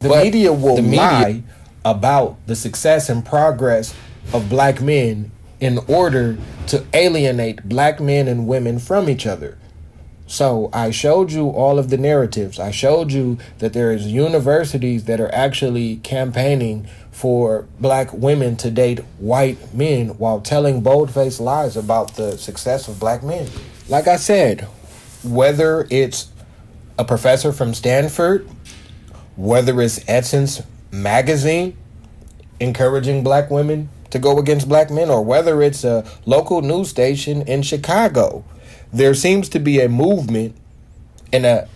The media will lie about the success and progress of black men in order to alienate black men and women from each other. So I showed you all of the narratives. I showed you that there is universities that are actually campaigning for black women to date white men while telling bold-faced lies about the success of black men. Like I said, whether it's a professor from Stanford, whether it's Essence magazine encouraging black women to go against black men, or whether it's a local news station in Chicago, there seems to be a movement and a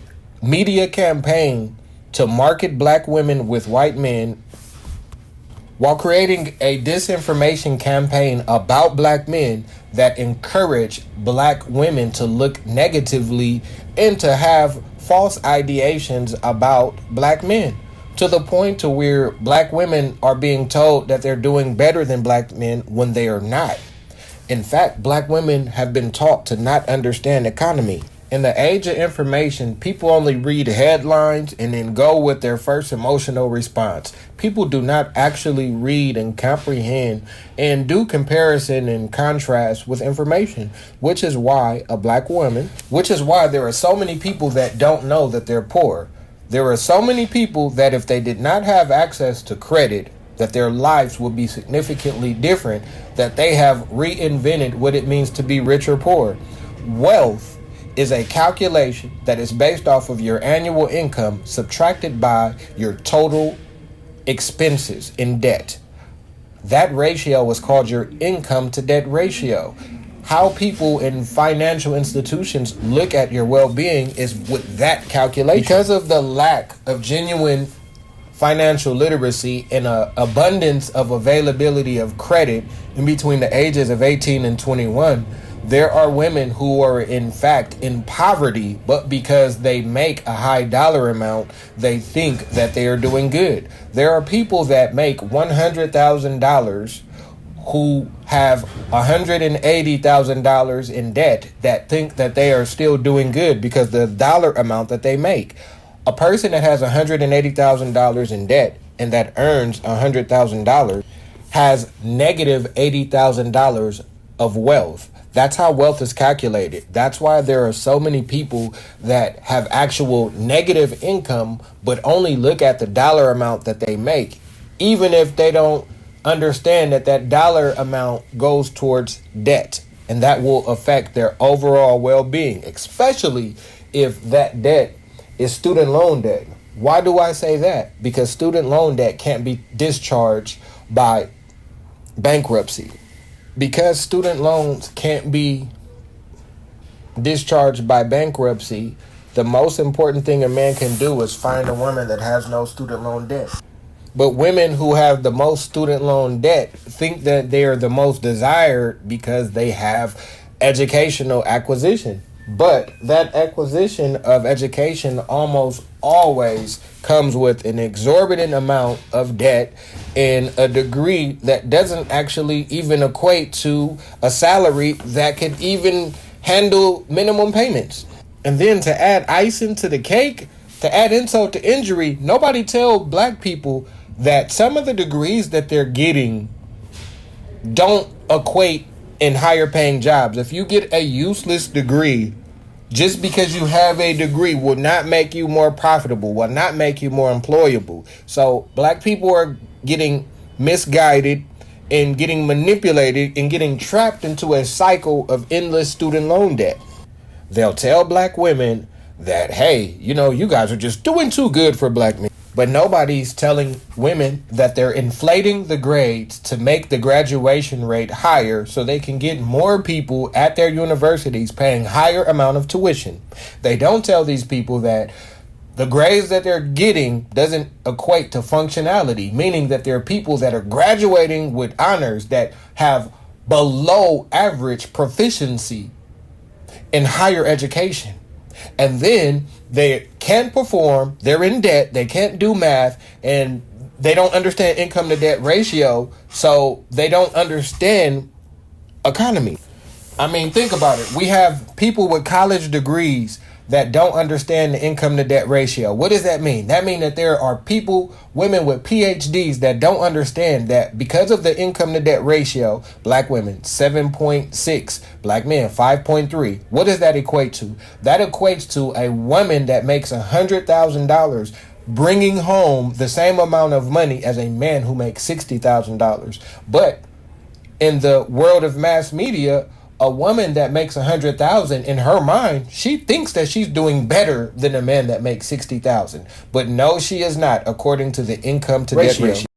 media campaign to market black women with white men while creating a disinformation campaign about black men that encourage black women to look negatively and to have false ideations about black men, to the point to where black women are being told that they're doing better than black men when they are not. In fact, black women have been taught to not understand economy. In the age of information, people only read headlines and then go with their first emotional response. People do not actually read and comprehend and do comparison and contrast with information, which is why there are so many people that don't know that they're poor. There are so many people that if they did not have access to credit, that their lives would be significantly different, that they have reinvented what it means to be rich or poor. Wealth is a calculation that is based off of your annual income subtracted by your total expenses in debt. That ratio is called your income to debt ratio. How people in financial institutions look at your well-being is with that calculation. Because of the lack of genuine financial literacy and an abundance of availability of credit in between the ages of 18 and 21, there are women who are in fact in poverty, but because they make a high dollar amount, they think that they are doing good. There are people that make $100,000 who have $180,000 in debt that think that they are still doing good because the dollar amount that they make. A person that has $180,000 in debt and that earns $100,000 has negative $80,000 of wealth. That's how wealth is calculated. That's why there are so many people that have actual negative income but only look at the dollar amount that they make, even if they don't understand that that dollar amount goes towards debt, and that will affect their overall well-being, especially if that debt is student loan debt. Why do I say that? Because student loan debt can't be discharged by bankruptcy. Because student loans can't be discharged by bankruptcy, the most important thing a man can do is find a woman that has no student loan debt. But women who have the most student loan debt think that they are the most desired because they have educational acquisition. But that acquisition of education almost always comes with an exorbitant amount of debt and a degree that doesn't actually even equate to a salary that could even handle minimum payments. And then to add icing to the cake, to add insult to injury, nobody tell black people that some of the degrees that they're getting don't equate in higher paying jobs. If you get a useless degree, just because you have a degree will not make you more profitable, will not make you more employable. So black people are getting misguided and getting manipulated and getting trapped into a cycle of endless student loan debt. They'll tell black women that, hey, you guys are just doing too good for black men. But nobody's telling women that they're inflating the grades to make the graduation rate higher so they can get more people at their universities paying higher amount of tuition. They don't tell these people that the grades that they're getting doesn't equate to functionality, meaning that there are people that are graduating with honors that have below average proficiency in higher education. And then they can't perform, they're in debt, they can't do math, and they don't understand income to debt ratio, so they don't understand economy. I mean, think about it. We have people with college degrees that don't understand the income to debt ratio. What does that mean? That means that there are people, women with PhDs, that don't understand that because of the income to debt ratio, black women 7.6, black men 5.3. What does that equate to? That equates to a woman that makes $100,000 bringing home the same amount of money as a man who makes $60,000. But in the world of mass media, a woman that makes 100,000, in her mind, she thinks that she's doing better than a man that makes 60,000. But no, she is not, according to the income to debt ratio.